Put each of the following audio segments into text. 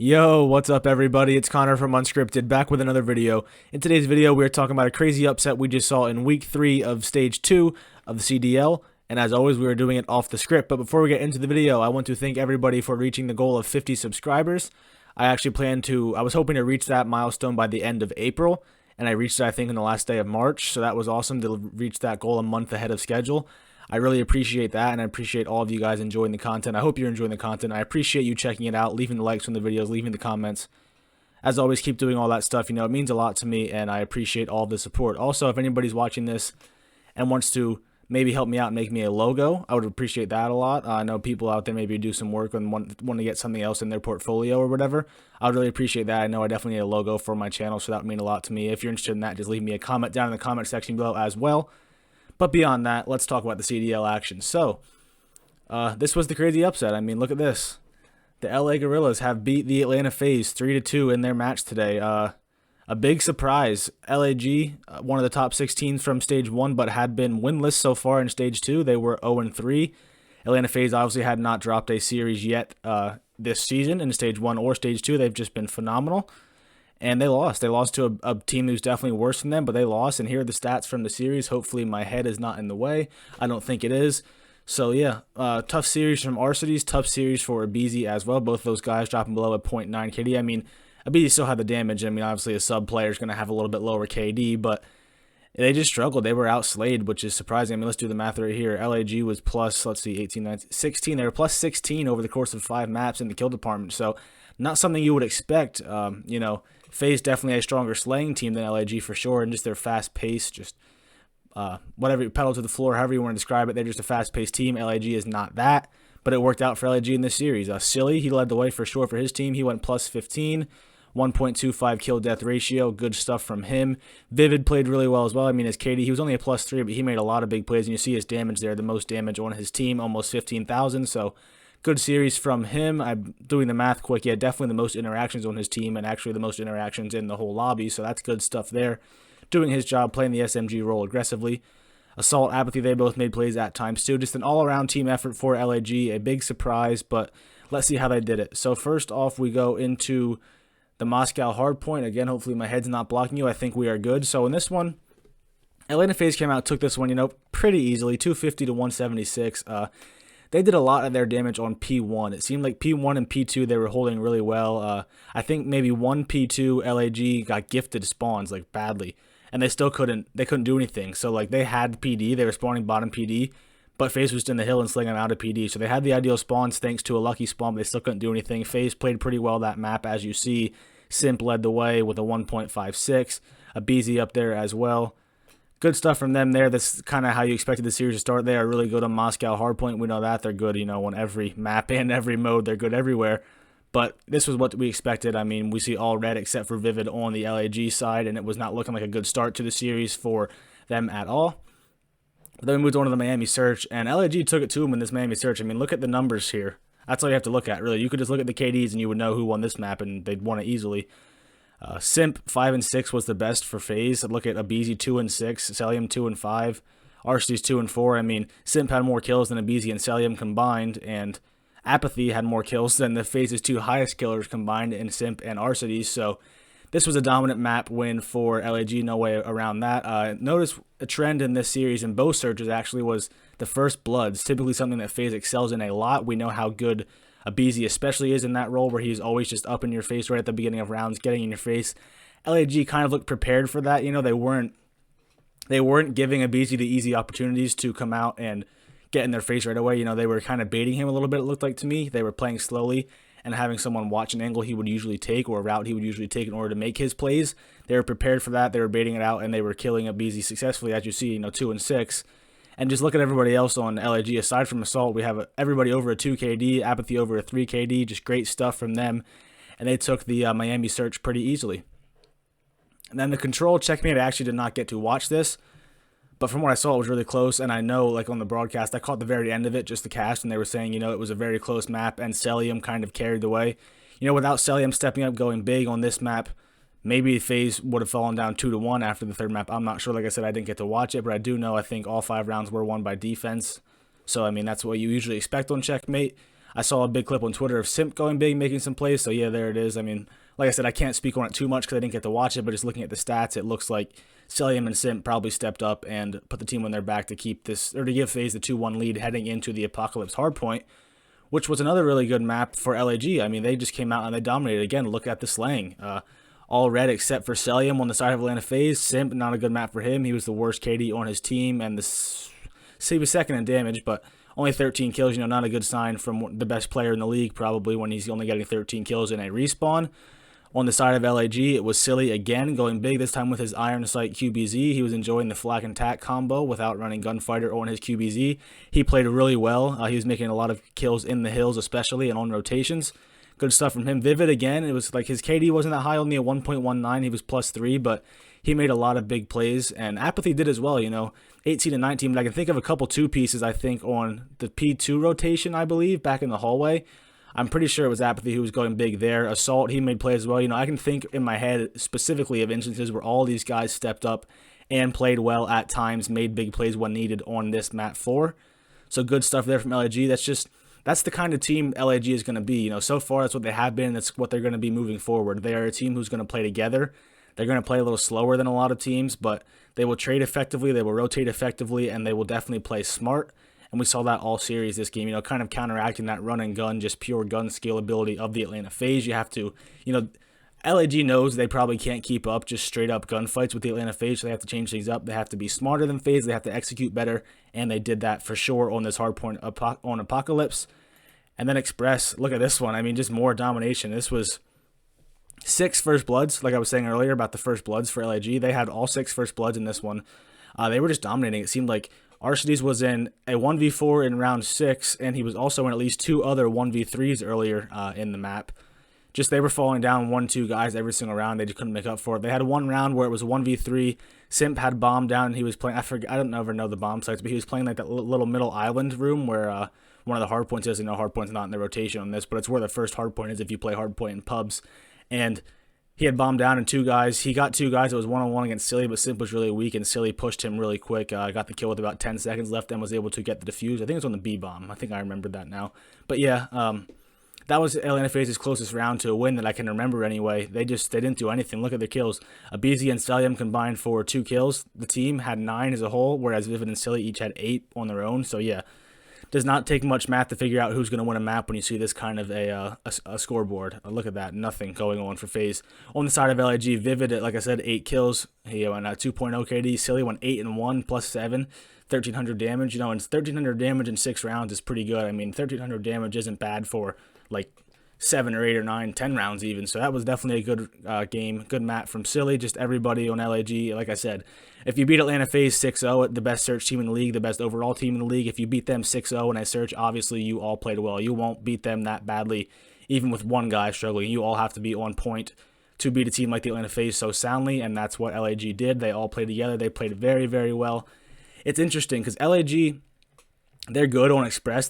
Yo, what's up everybody? It's Connor from Unscripted, back with another video. In today's video, we're talking about a crazy upset we just saw in week 3 of stage 2 of the CDL. And as always, we are doing it off the script. But before we get into the video, I want to thank everybody for reaching the goal of 50 subscribers. I was hoping to reach that milestone by the end of April. And I reached it, I think, on the last day of March. So that was awesome to reach that goal a month ahead of schedule. I really appreciate that, and I appreciate all of you guys enjoying the content. I hope you're enjoying the content. I appreciate you checking it out, leaving the likes on the videos, leaving the comments. As always, keep doing all that stuff. You know, it means a lot to me, and I appreciate all the support. Also, if anybody's watching this and wants to maybe help me out and make me a logo, I would appreciate that a lot. I know people out there maybe do some work and want to get something else in their portfolio or whatever. I would really appreciate that. I know I definitely need a logo for my channel, so that would mean a lot to me. If you're interested in that, just leave me a comment down in the comment section below as well. But beyond that, let's talk about the CDL action. So, this was the crazy upset. I mean, look at this. The LA Guerrillas have beat the Atlanta FaZe 3-2 in their match today. A big surprise. LAG, one of the top 16s from Stage 1, but had been winless so far in Stage 2. They were 0-3. Atlanta FaZe obviously had not dropped a series yet this season in Stage 1 or Stage 2. They've just been phenomenal. And they lost. They lost to a team who's definitely worse than them, but they lost. And here are the stats from the series. Hopefully my head is not in the way. I don't think it is. So, yeah, tough series from Arcides. Tough series for Abizi as well. Both of those guys dropping below a .9 KD. I mean, Abizi still had the damage. I mean, obviously a sub player is going to have a little bit lower KD, but they just struggled. They were outslayed, which is surprising. I mean, let's do the math right here. LAG was plus, let's see, 18, 19, 16. They were plus 16 over the course of 5 maps in the kill department. So, not something you would expect, you know. FaZe definitely a stronger slaying team than LAG for sure, and just their fast pace, just whatever, pedal to the floor, however you want to describe it, they're just a fast-paced team. LAG is not that, but it worked out for LAG in this series. Silly, he led the way for sure for his team. He went plus 15, 1.25 kill-death ratio, good stuff from him. Vivid played really well as well. I mean, his KD, he was only a plus 3, but he made a lot of big plays, and you see his damage there, the most damage on his team, almost 15,000, so good series from him. I'm doing the math quick. Yeah, definitely the most interactions on his team and actually the most interactions in the whole lobby, so that's good stuff there. Doing his job, playing the SMG role aggressively. Assault, Apathy, they both made plays at times too. Just an all-around team effort for LAG. A big surprise, but let's see how they did it. So first off, we go into the Moscow hardpoint. Again, hopefully my head's not blocking you. I think we are good. So in this one, Atlanta FaZe came out, took this one, you know, pretty easily, 250 to 176. They did a lot of their damage on P1. It seemed like P1 and P2 they were holding really well. I think maybe one P2 LAG got gifted spawns like badly, and they still couldn't do anything. So like they had PD, they were spawning bottom PD, but FaZe was in the hill and slinging out of PD. So they had the ideal spawns thanks to a lucky spawn, but they still couldn't do anything. FaZe played pretty well that map, as you see. Simp led the way with a 1.56. Abizi up there as well. Good stuff from them there. That's kind of how you expected the series to start. They are really good on Moscow hardpoint. We know that. They're good, you know, on every map and every mode. They're good everywhere. But this was what we expected. I mean, we see all red except for Vivid on the LAG side, and it was not looking like a good start to the series for them at all. But then we moved on to the Miami Search, and LAG took it to them in this Miami Search. I mean, look at the numbers here. That's all you have to look at, really. You could just look at the KDs, and you would know who won this map, and they'd won it easily. Simp 5 and 6 was the best for FaZe. Look at Abizi 2 and 6, Celium 2 and 5, Arcides 2 and 4. I mean, Simp had more kills than Abizi and Celium combined, and Apathy had more kills than the FaZe's 2 highest killers combined in Simp and Arcides. So this was a dominant map win for LAG. No way around that. Notice a trend in this series in both searches actually was the first bloods. Typically something that FaZe excels in a lot. We know how good Abizi especially is in that role where he's always just up in your face right at the beginning of rounds, getting in your face. LAG kind of looked prepared for that. You know, they weren't giving Abizi the easy opportunities to come out and get in their face right away. You know, they were kind of baiting him a little bit, it looked like to me. They were playing slowly and having someone watch an angle he would usually take or a route he would usually take in order to make his plays. They were prepared for that. They were baiting it out, and they were killing Abizi successfully, as you see, you know, 2 and 6. And just look at everybody else on LAG. Aside from Assault, we have everybody over a 2 KD, Apathy over a 3 KD, just great stuff from them. And they took the Miami Search pretty easily. And then the Control Checkmate, I actually did not get to watch this. But from what I saw, it was really close. And I know, like on the broadcast, I caught the very end of it, just the cast, and they were saying, you know, it was a very close map, and Celium kind of carried the way. You know, without Celium stepping up, going big on this map, maybe FaZe would have fallen down 2-1 after the third map. I'm not sure. Like I said, I didn't get to watch it, but I do know I think all 5 rounds were won by defense. So, I mean, that's what you usually expect on Checkmate. I saw a big clip on Twitter of Simp going big, making some plays. So yeah, there it is. I mean, like I said, I can't speak on it too much because I didn't get to watch it, but just looking at the stats, it looks like Celium and Simp probably stepped up and put the team on their back to keep this, or to give FaZe the 2-1 lead heading into the Apocalypse Hardpoint, which was another really good map for LAG. I mean, they just came out and they dominated. Again, look at the slaying. All red except for Celium on the side of Atlanta FaZe. Simp, not a good map for him. He was the worst KD on his team, and he was second in damage, but only 13 kills, not a good sign from the best player in the league probably when he's only getting 13 kills in a respawn. On the side of LAG, it was Silly again, going big, this time with his Iron Sight QBZ. He was enjoying the flak and tack combo without running Gunfighter on his QBZ. He played really well. He was making a lot of kills in the hills especially and on rotations. Good stuff from him. Vivid again, it was like his KD wasn't that high, only a 1.19. He was +3, but he made a lot of big plays. And Apathy did as well, 18 and 19. But I can think of a couple two pieces, I think, on the P2 rotation, I believe, back in the hallway. I'm pretty sure it was Apathy who was going big there. Assault, he made plays as well. I can think in my head specifically of instances where all these guys stepped up and played well at times, made big plays when needed on this map 4. So good stuff there from LAG. That's the kind of team LAG is going to be. So far that's what they have been, and that's what they're going to be moving forward. They are a team who's going to play together. They're going to play a little slower than a lot of teams, but they will trade effectively, they will rotate effectively, and they will definitely play smart. And we saw that all series this game, kind of counteracting that run and gun, just pure gun scalability of the Atlanta FaZe. You have to, LAG knows they probably can't keep up just straight up gunfights with the Atlanta FaZe, so they have to change things up. They have to be smarter than FaZe, they have to execute better, and they did that for sure on this hardpoint on Apocalypse. And then Express, look at this one. I mean, just more domination. This was 6 First Bloods, like I was saying earlier about the First Bloods for LAG. They had all 6 First Bloods in this one. They were just dominating. It seemed like Arcides was in a 1v4 in round 6, and he was also in at least 2 other 1v3s earlier in the map. Just they were falling down 1-2 guys every single round. They just couldn't make up for it. They had one round where it was a 1v3. Simp had bomb down, and he was playing, I don't ever know the bomb sites, but he was playing like that little middle island room where one of the hardpoints is. Hardpoint's not in the rotation on this, but it's where the first hardpoint is if you play hardpoint in pubs. And he had bombed down and 2 guys. He got 2 guys. It was 1-on-1 against Silly, but Simp was really weak, and Silly pushed him really quick. Got the kill with about 10 seconds left and was able to get the defuse. I think it was on the B bomb. I think I remembered that now. But yeah, that was Atlanta FaZe's closest round to a win that I can remember anyway. They didn't do anything. Look at their kills. Abizi and Stellium combined for 2 kills. The team had 9 as a whole, whereas Vivid and Silly each had 8 on their own. So yeah, does not take much math to figure out who's going to win a map when you see this kind of a scoreboard. Look at that. Nothing going on for FaZe. On the side of LAG, Vivid, like I said, 8 kills. He went 2.0 KD. Silly went 8-1, +7, 1,300 damage. And 1,300 damage in 6 rounds is pretty good. I mean, 1,300 damage isn't bad for like 7 or 8 or 9, 10 rounds even. So that was definitely a good game, good map from Silly. Just everybody on LAG. Like I said, if you beat Atlanta FaZe 6-0, the best search team in the league, the best overall team in the league, if you beat them 6-0 in a search, obviously you all played well. You won't beat them that badly, even with one guy struggling. You all have to be on point to beat a team like the Atlanta FaZe so soundly, and that's what LAG did. They all played together. They played very, very well. It's interesting because LAG, they're good on Express.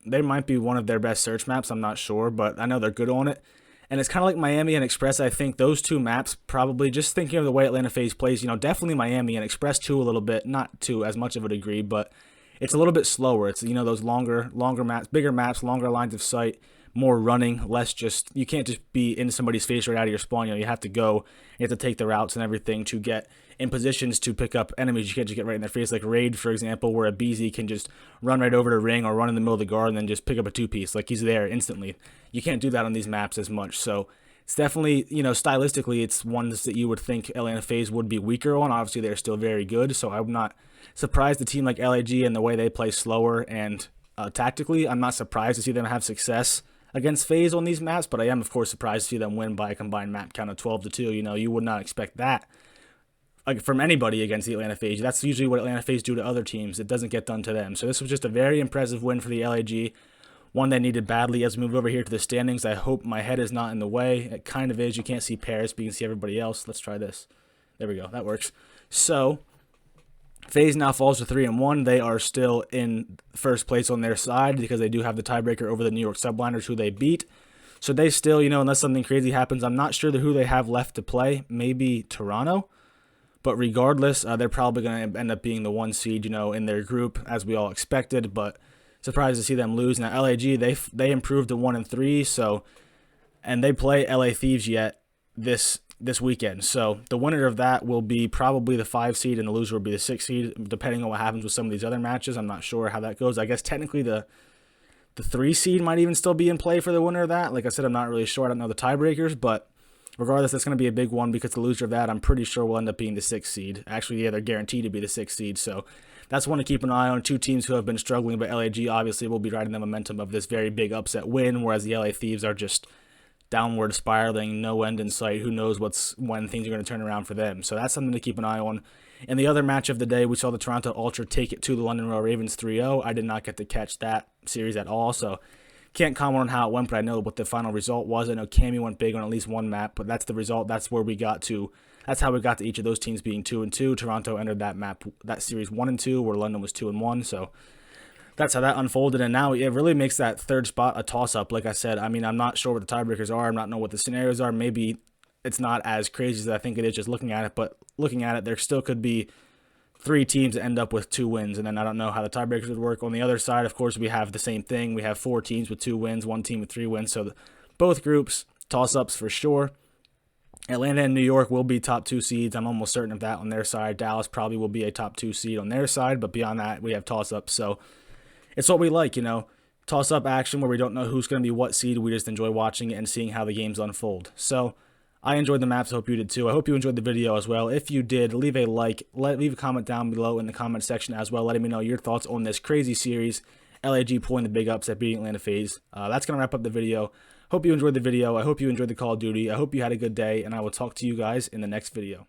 They might be one of their best search maps. I'm not sure, but I know they're good on it. And it's kind of like Miami and Express. I think those 2 maps probably, just thinking of the way Atlanta FaZe plays, definitely Miami and Express too a little bit, not to as much of a degree, but it's a little bit slower. It's, those longer maps, bigger maps, longer lines of sight, more running, less just, you can't just be in somebody's face right out of your spawn. You have to go, you have to take the routes and everything to get in positions to pick up enemies. You can't just get right in their face, like Raid, for example, where a BZ can just run right over to ring or run in the middle of the guard and then just pick up a 2-piece. Like, he's there instantly. You can't do that on these maps as much. So it's definitely, stylistically, it's ones that you would think Atlanta FaZe would be weaker on. Obviously, they're still very good, so I'm not surprised a team like LAG and the way they play slower and tactically, I'm not surprised to see them have success against FaZe on these maps, but I am, of course, surprised to see them win by a combined map count of 12-2. You would not expect that from anybody against the Atlanta FaZe. That's usually what Atlanta FaZe do to other teams. It doesn't get done to them. So this was just a very impressive win for the LAG, one they needed badly. As we move over here to the standings, I hope my head is not in the way. It kind of is. You can't see Paris, but you can see everybody else. Let's try this. There we go. That works. So FaZe now falls to 3-1. They are still in first place on their side because they do have the tiebreaker over the New York Subliners, who they beat. So they still, unless something crazy happens, I'm not sure who they have left to play. Maybe Toronto. But regardless, they're probably going to end up being the 1 seed, in their group, as we all expected. But surprised to see them lose. Now LAG, they improved to 1-3, so, and they play LA Thieves yet this weekend. So the winner of that will be probably the 5 seed, and the loser will be the 6 seed, depending on what happens with some of these other matches. I'm not sure how that goes. I guess technically the 3 seed might even still be in play for the winner of that. Like I said, I'm not really sure. I don't know the tiebreakers, but regardless, that's going to be a big one, because the loser of that, I'm pretty sure, will end up being the 6th seed. Actually, yeah, they're guaranteed to be the 6th seed, so that's one to keep an eye on. 2 teams who have been struggling, but LAG obviously will be riding the momentum of this very big upset win, whereas the LA Thieves are just downward spiraling, no end in sight. Who knows when things are going to turn around for them. So that's something to keep an eye on. And the other match of the day, we saw the Toronto Ultra take it to the London Royal Ravens 3-0. I did not get to catch that series at all, so can't comment on how it went, but I know what the final result was. I know Cammy went big on at least one map, but that's the result. That's where we got to. That's how we got to each of those teams being 2-2. Toronto entered that series 1-2, where London was 2-1. So that's how that unfolded, and now it really makes that 3rd spot a toss-up. Like I said, I mean, I'm not sure what the tiebreakers are. I'm not know what the scenarios are. Maybe it's not as crazy as I think it is just looking at it, but looking at it, there still could be 3 teams that end up with 2 wins, and then I don't know how the tiebreakers would work. On the other side, of course, we have the same thing. We have 4 teams with 2 wins, 1 team with 3 wins, so both groups, toss-ups for sure. Atlanta and New York will be top 2 seeds. I'm almost certain of that on their side. Dallas probably will be a top 2 seed on their side, but beyond that, we have toss-ups, so it's what we like, toss-up action where we don't know who's going to be what seed. We just enjoy watching it and seeing how the games unfold. So I enjoyed the maps. I hope you did too. I hope you enjoyed the video as well. If you did, leave a like. Leave a comment down below in the comment section as well, letting me know your thoughts on this crazy series. LAG pulling the big upset, beating Atlanta FaZe. That's going to wrap up the video. Hope you enjoyed the video. I hope you enjoyed the Call of Duty. I hope you had a good day, and I will talk to you guys in the next video.